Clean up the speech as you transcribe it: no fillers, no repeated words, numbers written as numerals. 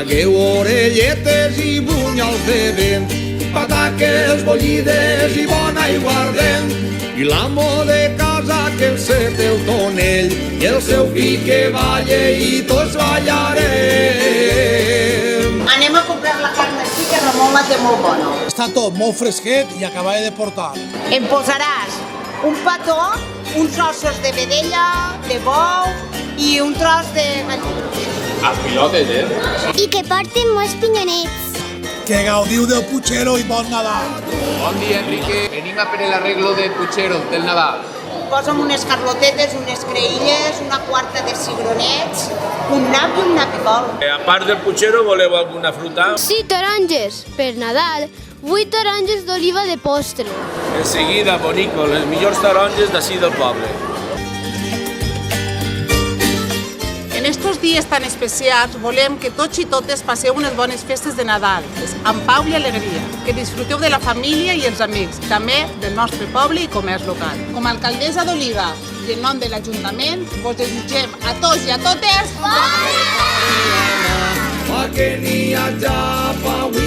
Tragueu orelletes i bunyols de vent, pataques bullides i bon aiguardent, i l'amo de casa que enceta el tonell, i el seu fill que balla i tots ballarem. Anem a comprar la carn així, que Ramon la té molt bona. Està tot molt fresquet i acabava de portar. Em posaràs un petó, uns ossos de vedella, de bou i un tros de gallina. Els pilotes, I que porten molts pinyonets. Que gaudiu del Puigero i bon Nadal. Bon dia, Enrique. Venim a per l'arreglo del Puigero, del Nadal. Posa'm unes carlotetes, unes creïlles, una quarta de cigronets, un nap i un napicol. A part del Puigero, voleu alguna fruita? Sí, taronges. Per Nadal, 8 taronges d'oliva de postre. En seguida, bonico, les millors taronges d'ací del poble. En estos dies tan especials volem que tots i totes passeu unes bones festes de Nadal, amb pau i alegria, que disfruteu de la família i els amics, també del nostre poble i comerç local. Com a alcaldessa d'Oliva i en nom de l'Ajuntament, vos desitgem a tots i a totes... Pa que n'hi ha ja pa avui